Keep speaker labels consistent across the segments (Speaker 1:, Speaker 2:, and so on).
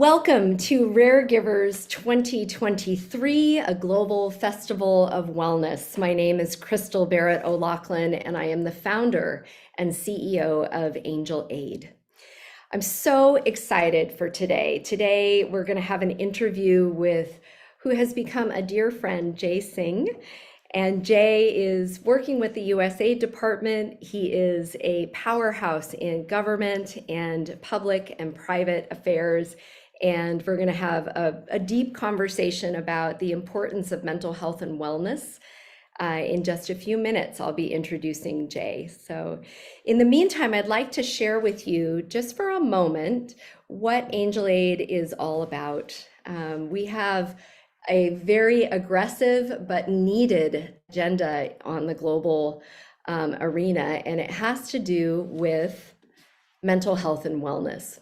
Speaker 1: Welcome to Raregivers 2023, a global festival of wellness. My name is Crystal Barrett O'Loughlin, and I am the founder and CEO of Angel Aid. I'm so excited for today. Today, we're going to have an interview with who has become a dear friend, Jay Singh. And Jay is working with the USAID department. He is a powerhouse in government and public and private affairs. And we're going to have a deep conversation about the importance of mental health and wellness. In just a few minutes, I'll be introducing Jay. So in the meantime, I'd like to share with you just for a moment what Angel Aid is all about. We have a very aggressive but needed agenda on the global arena, and it has to do with mental health and wellness.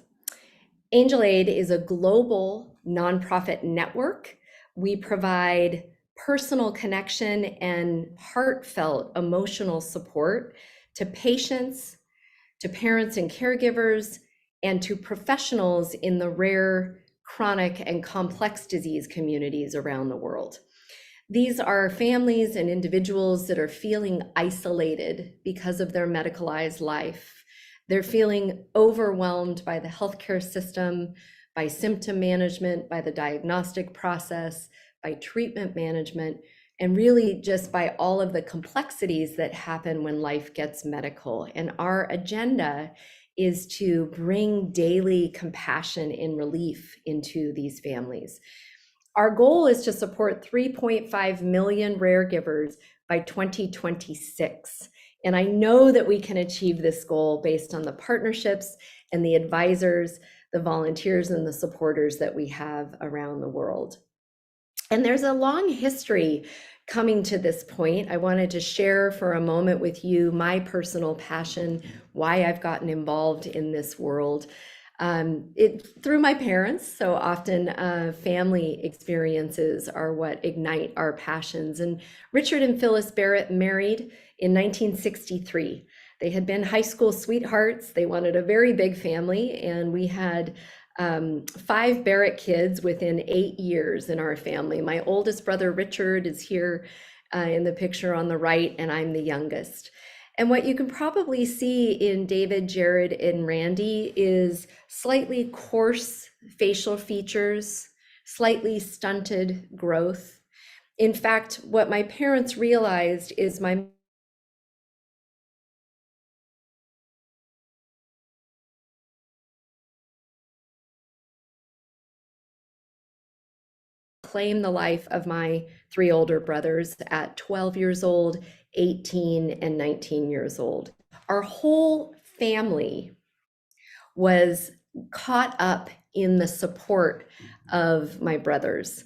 Speaker 1: Angel Aid is a global nonprofit network. We provide personal connection and heartfelt emotional support to patients, to parents and caregivers, and to professionals in the rare, chronic, and complex disease communities around the world. These are families and individuals that are feeling isolated because of their medicalized life. They're feeling overwhelmed by the healthcare system, by symptom management, by the diagnostic process, by treatment management, and really just by all of the complexities that happen when life gets medical. And our agenda is to bring daily compassion and relief into these families. Our goal is to support 3.5 million Raregivers by 2026. And I know that we can achieve this goal based on the partnerships and the advisors, the volunteers, and the supporters that we have around the world. And there's a long history coming to this point. I wanted to share for a moment with you my personal passion, why I've gotten involved in this world. Through my parents, so often family experiences are what ignite our passions. And Richard and Phyllis Barrett married in 1963. They had been high school sweethearts. They wanted a very big family, and we had 5 Barrett kids within 8 years in our family. My oldest brother, Richard, is here in the picture on the right, and I'm the youngest. And what you can probably see in David, Jared, and Randy is slightly coarse facial features, slightly stunted growth. In fact, what my parents realized is my claimed the life of my 3 older brothers at 12 years old, 18, and 19 years old. Our whole family was caught up in the support of my brothers.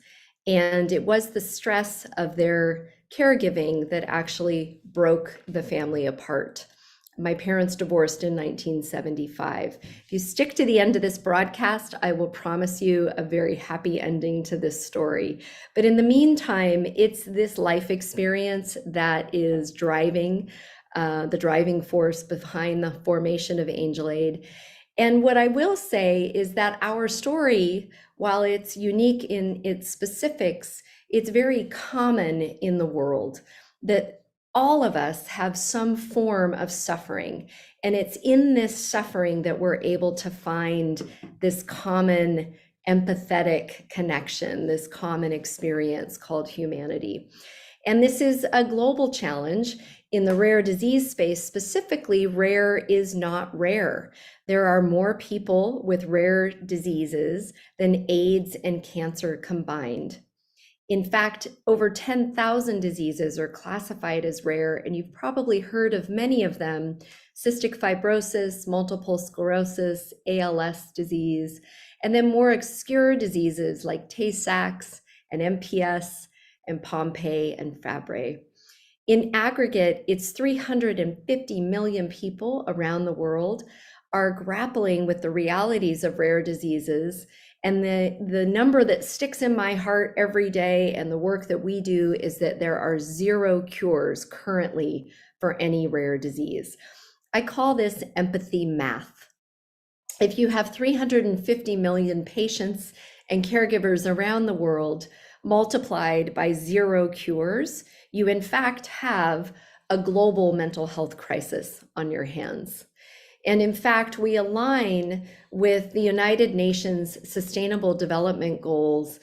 Speaker 1: And it was the stress of their caregiving that actually broke the family apart. My parents divorced in 1975. If you stick to the end of this broadcast, I will promise you a very happy ending to this story. But in the meantime, it's this life experience that is driving the driving force behind the formation of Angel Aid. And what I will say is that our story, while it's unique in its specifics, it's very common in the world, that all of us have some form of suffering. And it's in this suffering that we're able to find this common empathetic connection, this common experience called humanity. And this is a global challenge in the rare disease space. Specifically, rare is not rare. There are more people with rare diseases than AIDS and cancer combined. In fact, over 10,000 diseases are classified as rare, and you've probably heard of many of them: cystic fibrosis, multiple sclerosis, ALS disease, and then more obscure diseases like Tay-Sachs and MPS and Pompe and Fabry. In aggregate, it's 350 million people around the world are grappling with the realities of rare diseases. And the number that sticks in my heart every day and the work that we do is that there are 0 cures currently for any rare disease. I call this empathy math. if you have 350 million patients and caregivers around the world multiplied by zero cures, you in fact have a global mental health crisis on your hands. And in fact, we align with the United Nations Sustainable Development Goals,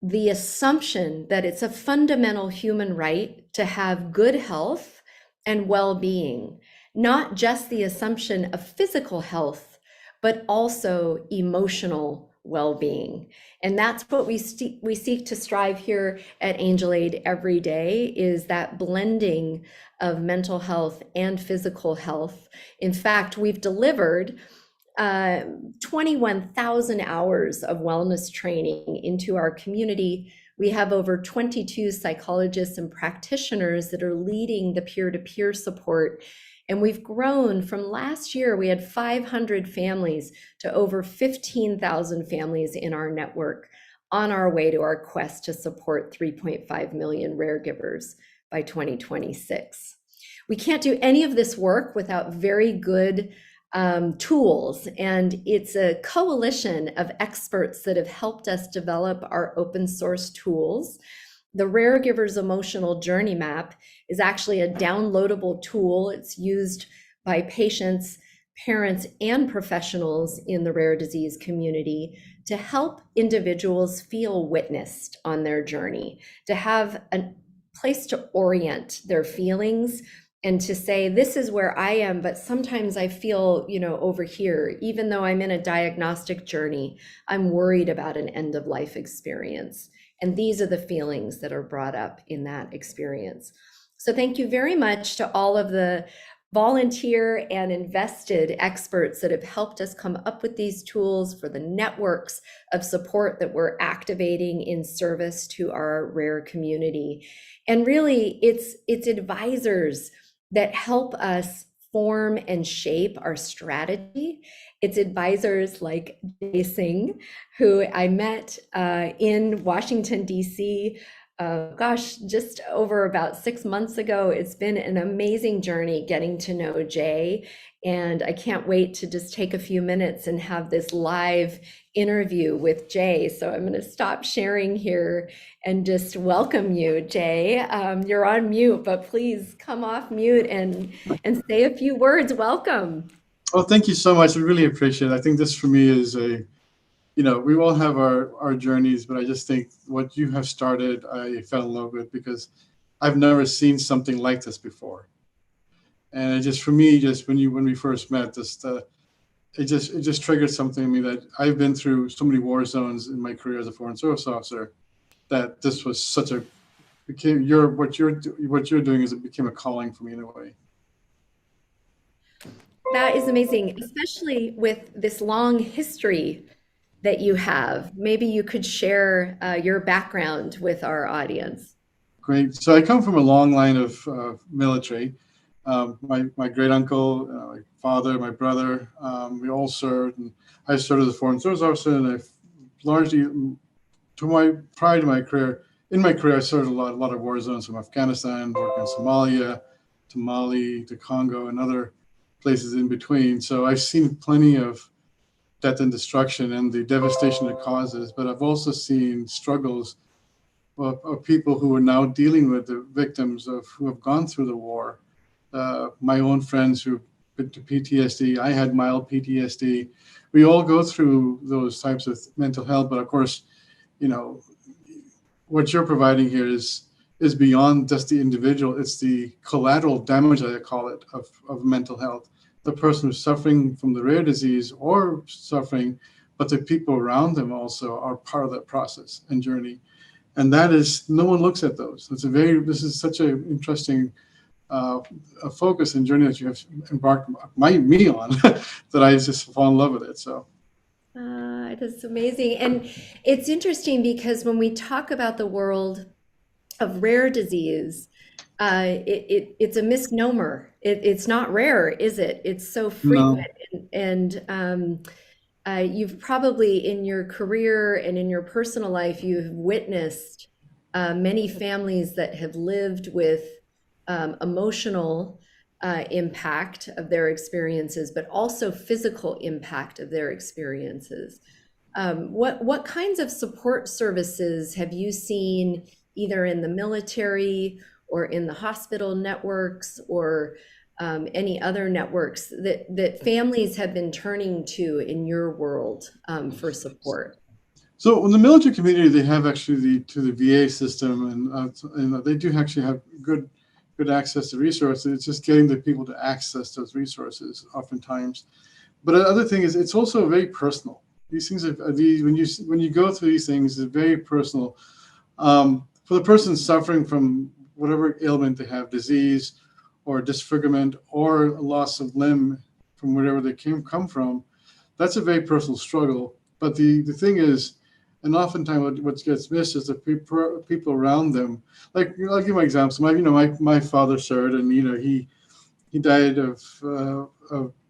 Speaker 1: the assumption that it's a fundamental human right to have good health and well-being, not just the assumption of physical health, but also emotional well-being. And that's what we seek to strive here at Angel Aid every day, is that blending of mental health and physical health. In fact, we've delivered 21,000 hours of wellness training into our community. We have over 22 psychologists and practitioners that are leading the peer-to-peer support. And we've grown from last year, we had 500 families to over 15,000 families in our network, on our way to our quest to support 3.5 million rare givers by 2026. We can't do any of this work without very good tools, and it's a coalition of experts that have helped us develop our open source tools. The Raregivers Emotional Journey Map is actually a downloadable tool. It's used by patients, parents, and professionals in the rare disease community to help individuals feel witnessed on their journey, to have a place to orient their feelings and to say, this is where I am, but sometimes I feel, over here, even though I'm in a diagnostic journey, I'm worried about an end of life experience. And these are the feelings that are brought up in that experience. So thank you very much to all of the volunteer and invested experts that have helped us come up with these tools, for the networks of support that we're activating in service to our rare community. And really, it's advisors that help us form and shape our strategy. It's advisors like Singh, who I met in Washington, D.C., just over about 6 months ago. It's been an amazing journey getting to know Jay, and I can't wait to just take a few minutes and have this live interview with Jay. So I'm going to stop sharing here and just welcome you, Jay. You're on mute, but please come off mute and say a few words. Welcome.
Speaker 2: Oh, thank you so much. I really appreciate it. I think this for me is we all have our journeys, but I just think what you have started, I fell in love with, because I've never seen something like this before. And it just, for me, just when we first met, it just triggered something in me, that I've been through so many war zones in my career as a foreign service officer, that this was such a what you're doing is, it became a calling for me in a way.
Speaker 1: That is amazing, especially with this long history that you have. Maybe you could share your background with our audience.
Speaker 2: Great. So I come from a long line of military. My great uncle, my father, my brother, we all served. And I served as a foreign service officer, and I largely, prior to my career, I served a lot of war zones, from Afghanistan, working in Somalia, to Mali, to Congo, and other places in between. So I've seen plenty of death and destruction and the devastation it causes, but I've also seen struggles of people who are now dealing with the victims who have gone through the war. My own friends who've been to PTSD, I had mild PTSD. We all go through those types of mental health, but of course, what you're providing here is beyond just the individual. It's the collateral damage, I call it, of mental health. The person who's suffering from the rare disease or suffering, but the people around them also are part of that process and journey. And that is, no one looks at those. This is such an interesting a focus and journey that you have embarked me on, that I just fall in love with it. So.
Speaker 1: That's amazing. And it's interesting, because when we talk about the world of rare disease, it's a misnomer. It's not rare, is it? It's so frequent.
Speaker 2: No.
Speaker 1: And you've probably, in your career and in your personal life, you've witnessed many families that have lived with emotional impact of their experiences, but also physical impact of their experiences. What kinds of support services have you seen either in the military or in the hospital networks or any other networks that families have been turning to in your world for support?
Speaker 2: So in the military community, they have actually the VA system, and they do actually have good access to resources. It's just getting the people to access those resources oftentimes. But the other thing is, it's also very personal. These things when you go through these things, it's very personal. For the person suffering from whatever ailment they have, disease or disfigurement or a loss of limb from wherever they come from, that's a very personal struggle. But the thing is, and oftentimes what gets missed is the people around them. Like, I'll give my examples. My father served, and he died of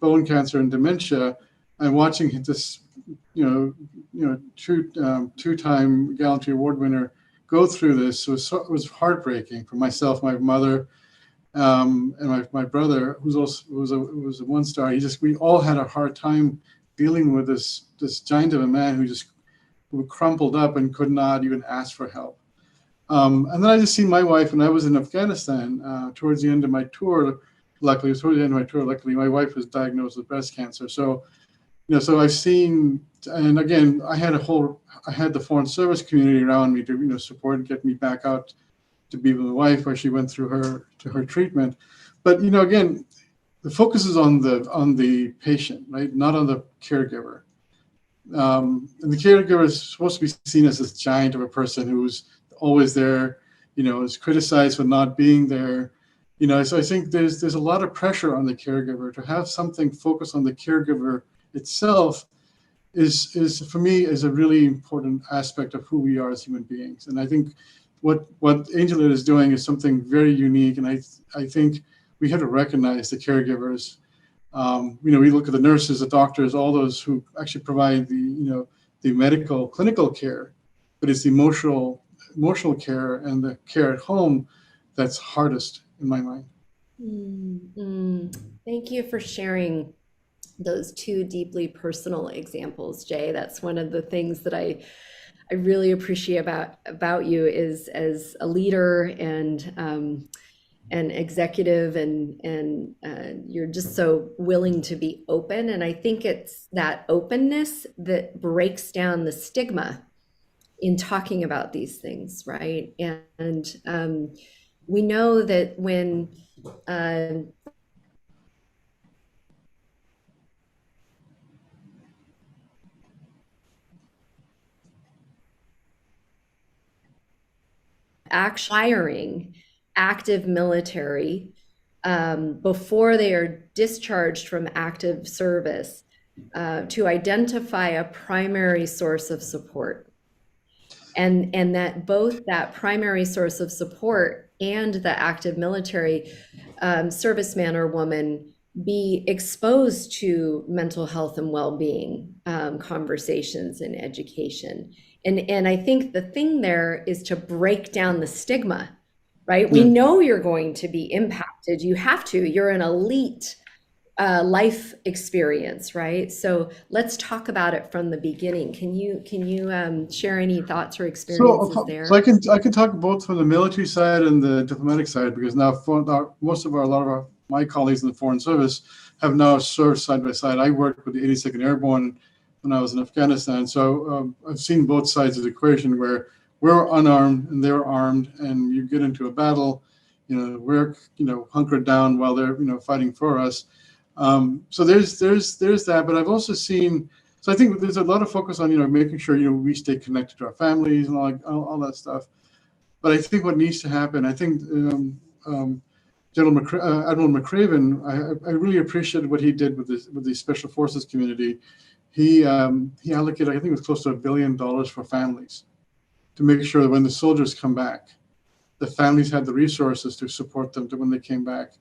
Speaker 2: bone cancer and dementia. And watching this, two-time Gallantry Award winner go through this was heartbreaking for myself, my mother, and my brother, who was a one-star. We all had a hard time dealing with this giant of a man who crumpled up and could not even ask for help. And then I just seen my wife when I was in Afghanistan towards the end of my tour. Luckily, my wife was diagnosed with breast cancer. So, so I've seen, and again, I had the foreign service community around me to, support and get me back out to be with my wife while she went through her treatment. But, again, the focus is on the patient, right? Not on the caregiver. And the caregiver is supposed to be seen as this giant of a person who's always there, is criticized for not being there. So I think there's a lot of pressure on the caregiver to have something focused on the caregiver itself is for me is a really important aspect of who we are as human beings. And I think what Angela is doing is something very unique. And I think we have to recognize the caregivers. We look at the nurses, the doctors, all those who actually provide the medical, clinical care, but it's the emotional care and the care at home that's hardest in my mind.
Speaker 1: Mm-hmm. Thank you for sharing those two deeply personal examples, Jay. That's one of the things that I really appreciate about you is as a leader and an executive, and you're just so willing to be open. And I think it's that openness that breaks down the stigma in talking about these things, right? And we know that when actually hiring active military before they are discharged from active service to identify a primary source of support. And that both that primary source of support and the active military serviceman or woman be exposed to mental health and well-being conversations and education. And I think the thing there is to break down the stigma, right? We know you're going to be impacted. You have to. You're an elite life experience, right? So let's talk about it from the beginning. Can you share any thoughts or experiences there?
Speaker 2: So I can talk both from the military side and the diplomatic side, because now a lot of my colleagues in the Foreign Service have now served side by side. I worked with the 82nd Airborne when I was in Afghanistan, so I've seen both sides of the equation where we're unarmed and they're armed, and you get into a battle, we're hunkered down while they're fighting for us. So there's that, but I've also seen. So I think there's a lot of focus on making sure we stay connected to our families and all that stuff. But I think what needs to happen, I think Admiral McCraven, I really appreciated what he did with the Special Forces community. He allocated, I think it was close to $1 billion for families to make sure that when the soldiers come back, the families had the resources to support them when they came back.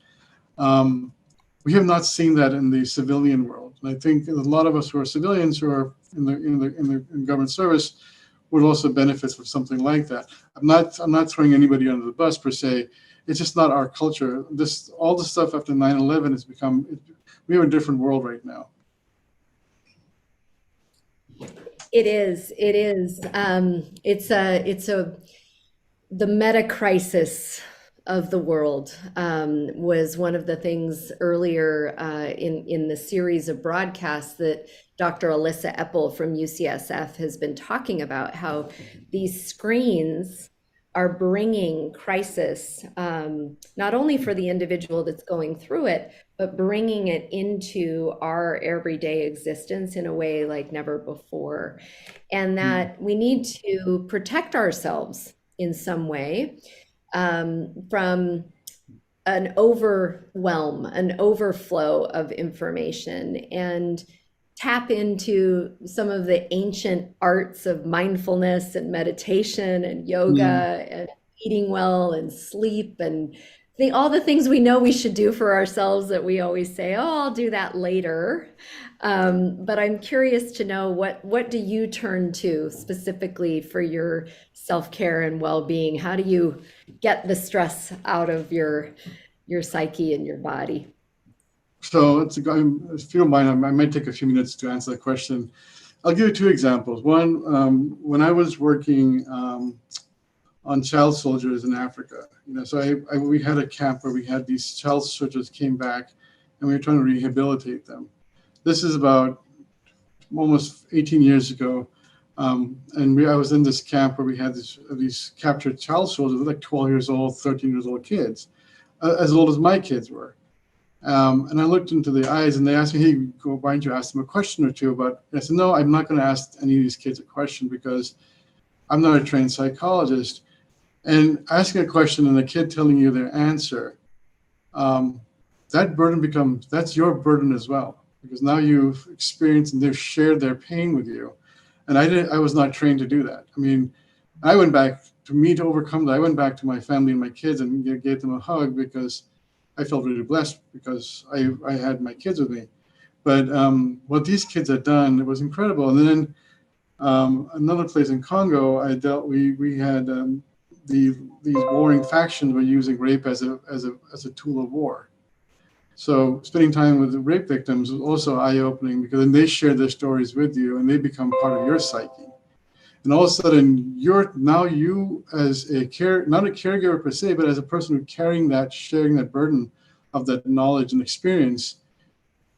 Speaker 2: We have not seen that in the civilian world, and I think a lot of us who are civilians who are in government service would also benefit from something like that. I'm not throwing anybody under the bus per se. It's just not our culture. This all the stuff after 9/11 has become. We have a different world right now.
Speaker 1: It is. It is. It's a the meta crisis of the world was one of the things earlier in the series of broadcasts that Dr. Alyssa Eppel from UCSF has been talking about, how these screens are bringing crisis, not only for the individual that's going through it, but bringing it into our everyday existence in a way like never before. And that we need to protect ourselves in some way from an overwhelm, an overflow of information, and tap into some of the ancient arts of mindfulness and meditation and
Speaker 2: Mm.
Speaker 1: yoga and eating well and sleep and all the things we know we should do for ourselves that we always say, oh, I'll do that later. But I'm curious to know what do you turn to specifically for your self-care and well-being? How do you get the stress out of your psyche and your body?
Speaker 2: So if you don't mind, I might take a few minutes to answer the question. I'll give you two examples. One, when I was working on child soldiers in Africa, so we had a camp where we had these child soldiers came back, and we were trying to rehabilitate them. This is about almost 18 years ago, and I was in this camp where we had these captured child soldiers, like 12 years old, 13 years old kids, as old as my kids were. And I looked into the eyes, and they asked me, "Hey, why don't you ask them a question or two?" But I said, "No, I'm not going to ask any of these kids a question because I'm not a trained psychologist." And asking a question and the kid telling you their answer, um, that's your burden as well, because now you've experienced and they've shared their pain with you. And I was not trained to do that. I mean, I went back to overcome that. I went back to my family and my kids and gave them a hug because I felt really blessed because I had my kids with me. But what these kids had done, it was incredible. And then another place in Congo, we had these warring factions were using rape as a tool of war. So spending time with the rape victims was also eye-opening, because then they share their stories with you and they become part of your psyche. And all of a sudden, you as not a caregiver per se, but as a person who's sharing that burden of that knowledge and experience,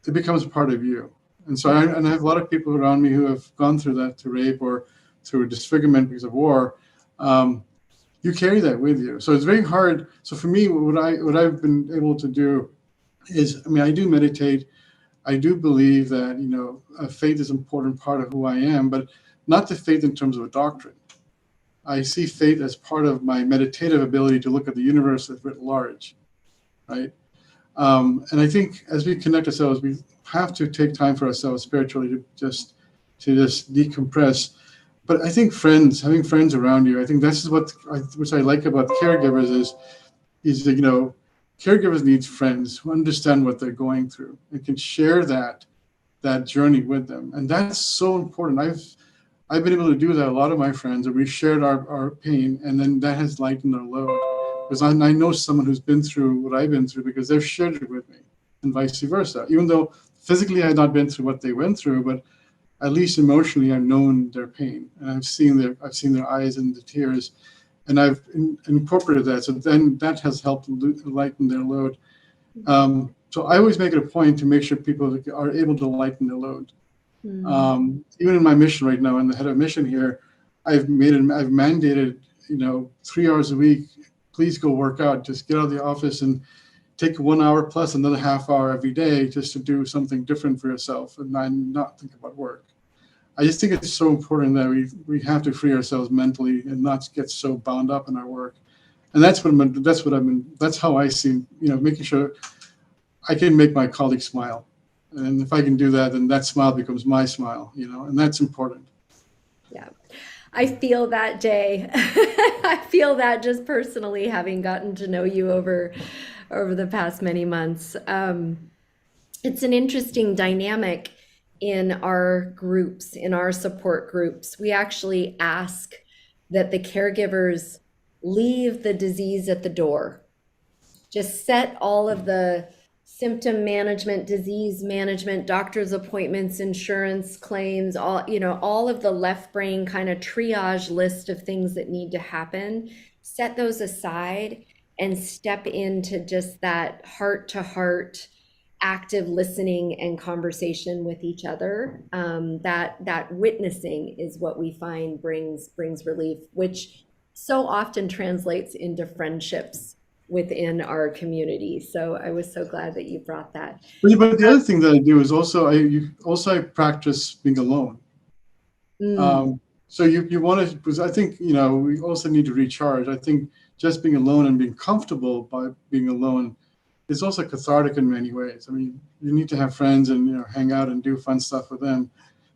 Speaker 2: it becomes part of you. And so I have a lot of people around me who have gone through that, to rape or through disfigurement because of war. You carry that with you. So it's very hard. So for me, what I've been able to do is, I do meditate. I do believe that, faith is an important part of who I am, but not the faith in terms of a doctrine. I see faith as part of my meditative ability to look at the universe at writ large, right? And I think as we connect ourselves, we have to take time for ourselves spiritually to just decompress. But I think having friends around you, I think this is which I like about caregivers is that, caregivers need friends who understand what they're going through and can share that journey with them. And that's so important. I've been able to do that. A lot of my friends, and we shared our pain, and then that has lightened our load. Because I know someone who's been through what I've been through because they've shared it with me, and vice versa. Even though physically I had not been through what they went through, but at least emotionally I've known their pain, and I've seen their eyes and the tears, and I've incorporated that. So then that has helped lighten their load. So I always make it a point to make sure people are able to lighten their load. Even in my mission right now, I'm the head of mission here. I've mandated 3 hours a week. Please go work out. Just get out of the office and take 1 hour plus another half hour every day just to do something different for yourself and not think about work. I just think it's so important that we have to free ourselves mentally and not get so bound up in our work. And that's how I see, making sure I can make my colleagues smile. And if I can do that, then that smile becomes my smile, and that's important.
Speaker 1: Yeah. I feel that, Jay. I feel that just personally, having gotten to know you over the past many months. It's an interesting dynamic in our groups, in our support groups. We actually ask that the caregivers leave the disease at the door just set all of the symptom management, disease management, doctor's appointments, insurance claims, all, all of the left brain kind of triage list of things that need to happen, set those aside and step into just that heart to heart active listening and conversation with each other. That witnessing is what we find brings relief, which so often translates into friendships within our community. So I was so glad that you brought that.
Speaker 2: But the other thing that I do is I practice being alone.
Speaker 1: Mm,
Speaker 2: So you want to, because I think, we also need to recharge. I think just being alone and being comfortable by being alone is also cathartic in many ways. I mean, you need to have friends and, hang out and do fun stuff with them.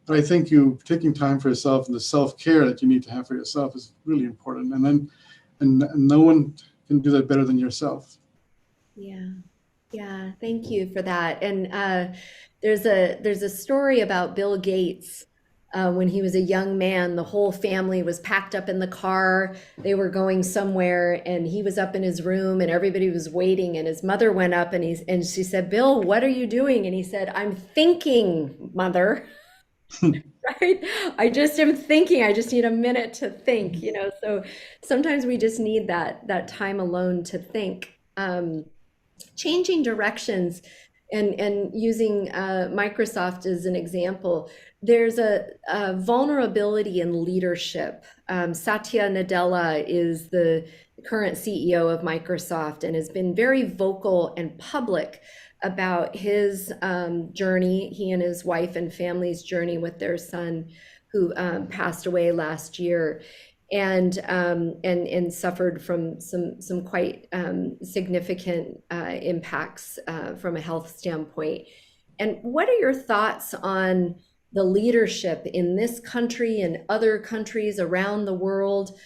Speaker 2: But I think you taking time for yourself and the self-care that you need to have for yourself is really important. And no one can do that better than yourself.
Speaker 1: yeah. Yeah, thank you for that. And there's a story about Bill Gates. When he was a young man, the whole family was packed up in the car. They were going somewhere, and he was up in his room, and everybody was waiting. And his mother went up, and she said, "Bill, what are you doing?" And he said, "I'm thinking, mother." Right? I just am thinking. I just need a minute to think. So sometimes we just need that time alone to think. Changing directions and using Microsoft as an example, there's a vulnerability in leadership. Satya Nadella is the current CEO of Microsoft and has been very vocal and public about his journey, he and his wife and family's journey with their son who passed away last year and suffered from some quite significant impacts from a health standpoint. And what are your thoughts on the leadership in this country and other countries around the world,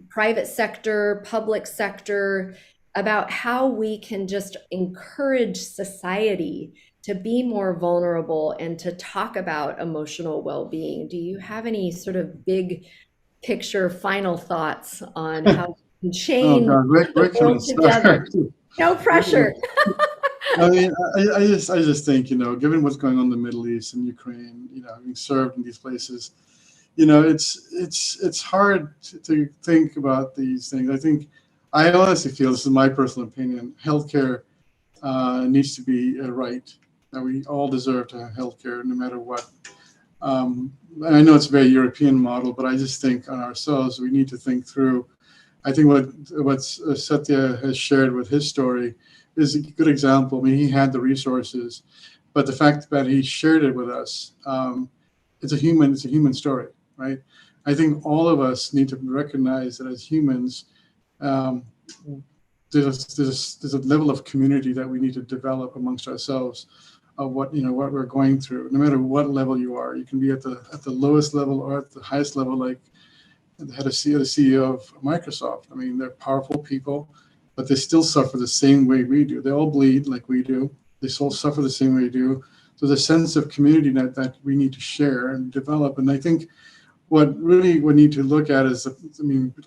Speaker 1: private sector, public sector, about how we can just encourage society to be more vulnerable and to talk about emotional well-being? Do you have any sort of big picture final thoughts on how we can
Speaker 2: Oh
Speaker 1: change
Speaker 2: God, where
Speaker 1: the
Speaker 2: can I
Speaker 1: world together?
Speaker 2: start?
Speaker 1: No pressure.
Speaker 2: I mean, I just think, given what's going on in the Middle East and Ukraine, having served in these places, it's hard to think about these things. I honestly feel, this is my personal opinion, healthcare needs to be a right, that we all deserve to have healthcare no matter what. And I know it's a very European model, but I just think on ourselves, we need to think through. I think what Satya has shared with his story is a good example. I mean, he had the resources, but the fact that he shared it with us, it's a human story, right? I think all of us need to recognize that as humans, um, there's a level of community that we need to develop amongst ourselves of what we're going through. No matter what level you are, you can be at the lowest level or at the highest level, like the head of the CEO of Microsoft. I mean, they're powerful people, but they still suffer the same way we do. They all bleed like we do. They all suffer the same way we do. So there's a sense of community that we need to share and develop. And I think what really we need to look at is,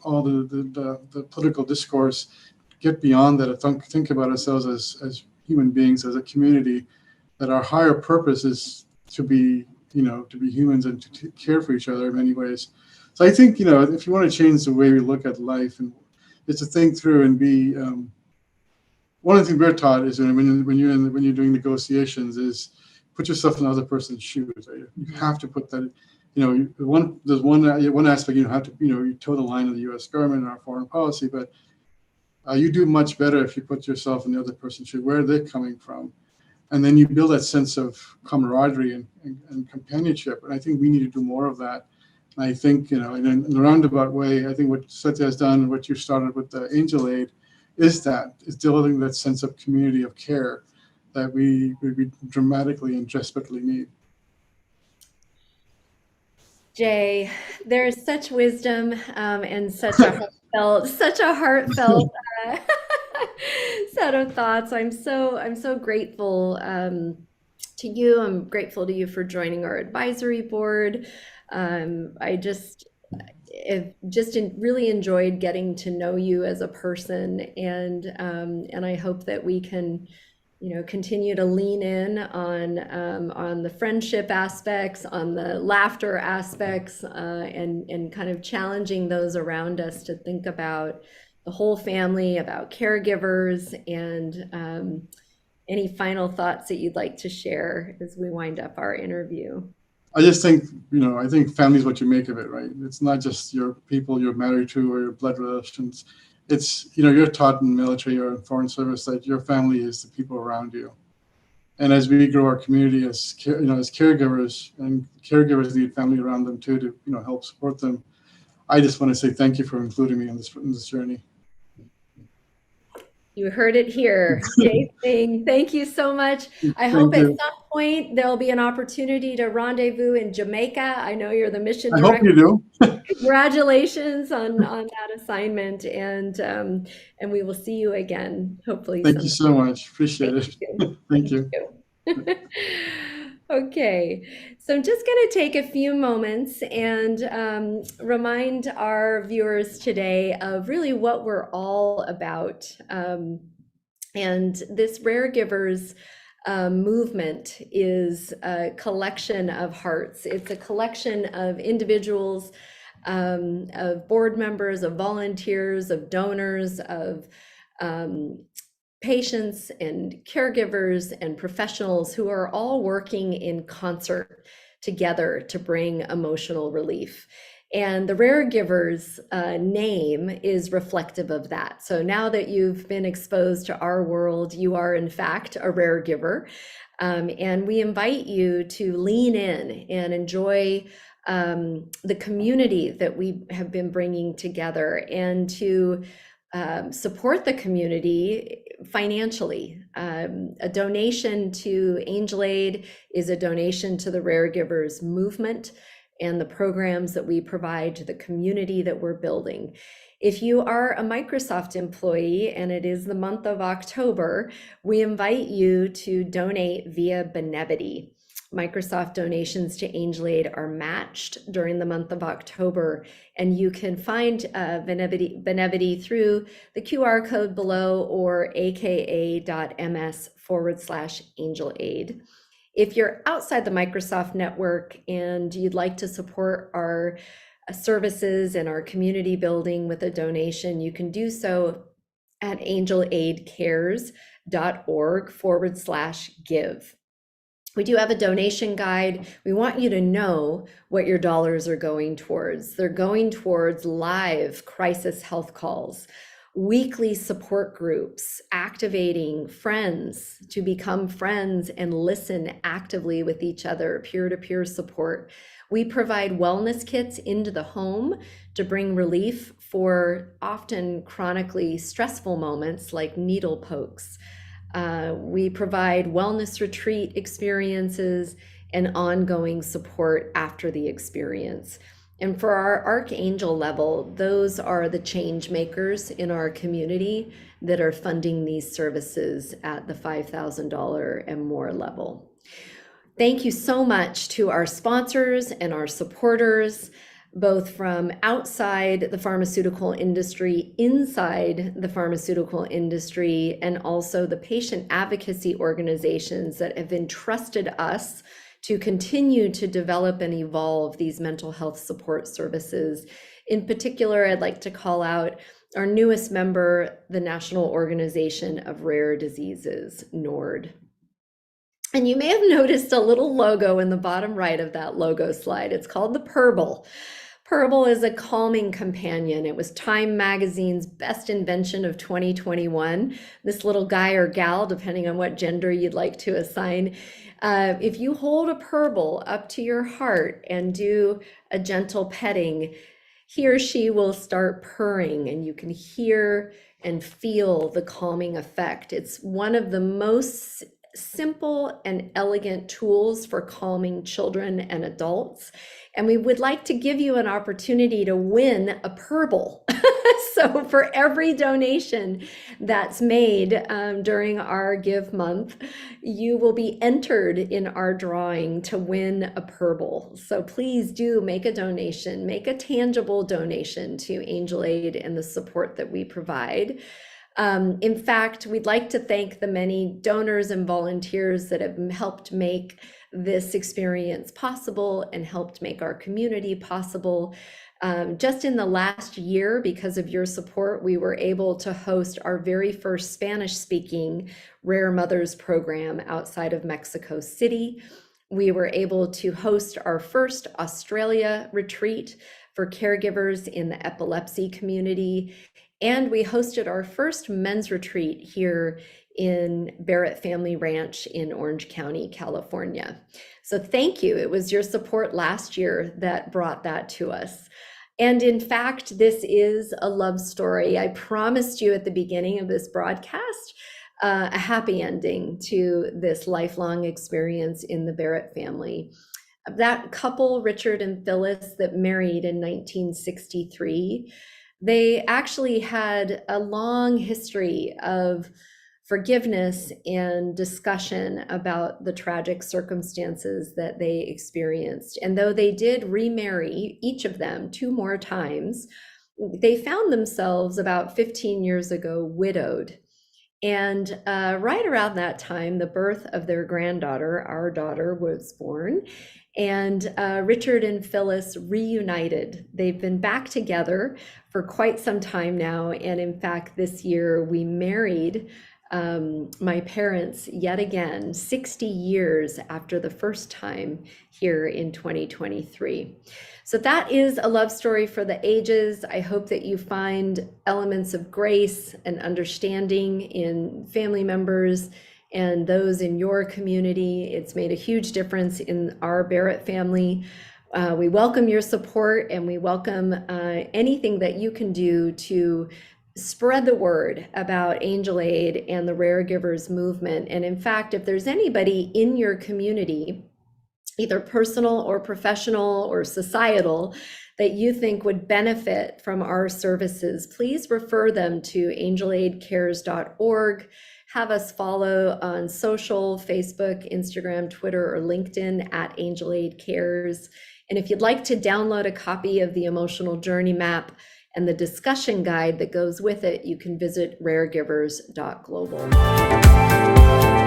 Speaker 2: all the political discourse, get beyond that. Think about ourselves as human beings, as a community, that our higher purpose is to be humans and to care for each other in many ways. So I think, if you want to change the way we look at life, and it's to think through and be, one of the things we're taught is, when you're doing negotiations, is put yourself in the other person's shoes. Right? You have to put that. There's one aspect, you have to, you toe the line of the U.S. government and our foreign policy, but you do much better if you put yourself in the other person's shoes, where they're coming from. And then you build that sense of camaraderie and companionship. And I think we need to do more of that. And I think, in a roundabout way, I think what Satya has done, what you started with the Angel Aid, is building that sense of community of care that we dramatically and desperately need.
Speaker 1: Jay, there's such wisdom and such a heartfelt uh, set of thoughts. I'm so grateful to you. I'm grateful to you for joining our advisory board. I just really enjoyed getting to know you as a person, and I hope that we can, continue to lean in on the friendship aspects, on the laughter aspects, and kind of challenging those around us to think about the whole family, about caregivers, and any final thoughts that you'd like to share as we wind up our interview.
Speaker 2: I just think, I think family is what you make of it, right? It's not just your people you're married to or your blood relations. It's, you're taught in military or in foreign service that your family is the people around you. And as we grow our community as caregivers, and caregivers need family around them too to, help support them. I just want to say thank you for including me in this journey.
Speaker 1: You heard it here. Jay Singh, thank you so much. I hope
Speaker 2: Thank
Speaker 1: at
Speaker 2: you.
Speaker 1: some point there'll be an opportunity to rendezvous in Jamaica. I know you're the mission
Speaker 2: I hope
Speaker 1: director.
Speaker 2: you do.
Speaker 1: Congratulations on that assignment, and we will see you again, hopefully
Speaker 2: Thank you
Speaker 1: sometime.
Speaker 2: so much. Appreciate
Speaker 1: Thank
Speaker 2: it.
Speaker 1: you.
Speaker 2: Thank
Speaker 1: Thank
Speaker 2: you.
Speaker 1: you. Okay, so I'm just going to take a few moments and remind our viewers today of really what we're all about. And this Raregivers movement is a collection of hearts. It's a collection of individuals, of board members, of volunteers, of donors, of patients and caregivers and professionals who are all working in concert together to bring emotional relief. And the Raregivers name is reflective of that. So now that you've been exposed to our world, you are in fact a Raregiver. And we invite you to lean in and enjoy the community that we have been bringing together, and to support the community financially. A donation to Angel Aid is a donation to the Raregivers movement and the programs that we provide to the community that we're building. If you are a Microsoft employee and it is the month of October, we invite you to donate via Benevity. Microsoft donations to Angel Aid are matched during the month of October, and you can find Benevity through the QR code below or aka.ms/Angel Aid. If you're outside the Microsoft network and you'd like to support our services and our community building with a donation, you can do so at angelaidcares.org/give. We do have a donation guide. We want you to know what your dollars are going towards. They're going towards live crisis health calls, weekly support groups, activating friends to become friends and listen actively with each other, peer-to-peer support. We provide wellness kits into the home to bring relief for often chronically stressful moments like needle pokes. We provide wellness retreat experiences and ongoing support after the experience. And for our Archangel level, those are the change makers in our community that are funding these services at the $5,000 and more level. Thank you so much to our sponsors and our supporters, both from outside the pharmaceutical industry, inside the pharmaceutical industry, and also the patient advocacy organizations that have entrusted us to continue to develop and evolve these mental health support services. In particular, I'd like to call out our newest member, the National Organization of Rare Diseases, NORD. And you may have noticed a little logo in the bottom right of that logo slide. It's called the Purble. Purble is a calming companion. It was Time Magazine's best invention of 2021. This little guy or gal, depending on what gender you'd like to assign, if you hold a Purble up to your heart and do a gentle petting, he or she will start purring, and you can hear and feel the calming effect. It's one of the most simple and elegant tools for calming children and adults. And we would like to give you an opportunity to win a purple. So for every donation that's made during our Give Month, you will be entered in our drawing to win a purple. So please do make a donation, make a tangible donation to Angel Aid and the support that we provide. In fact, we'd like to thank the many donors and volunteers that have helped make this experience possible and helped make our community possible. Just in the last year, because of your support, we were able to host our very first Spanish-speaking Rare Mothers program outside of Mexico City. We were able to host our first Australia retreat for caregivers in the epilepsy community. And we hosted our first men's retreat here in Barrett Family Ranch in Orange County, California. So thank you. It was your support last year that brought that to us. And in fact, this is a love story. I promised you at the beginning of this broadcast a happy ending to this lifelong experience in the Barrett family. That couple, Richard and Phyllis, that married in 1963, they actually had a long history of forgiveness and discussion about the tragic circumstances that they experienced. And though they did remarry, each of them 2 more times, they found themselves about 15 years ago widowed. And right around that time, the birth of their granddaughter, our daughter, was born. And Richard and Phyllis reunited. They've been back together for quite some time now. And in fact, this year we married my parents yet again, 60 years after the first time here in 2023. So that is a love story for the ages. I hope that you find elements of grace and understanding in family members and those in your community. It's made a huge difference in our Barrett family. We welcome your support, and we welcome anything that you can do to spread the word about Angel Aid and the Raregivers movement. And in fact, if there's anybody in your community, either personal or professional or societal, that you think would benefit from our services, please refer them to angelaidcares.org. Have us follow on social, Facebook, Instagram, Twitter, or LinkedIn at Angel Aid Cares. And if you'd like to download a copy of the Emotional Journey Map and the discussion guide that goes with it, you can visit raregivers.global.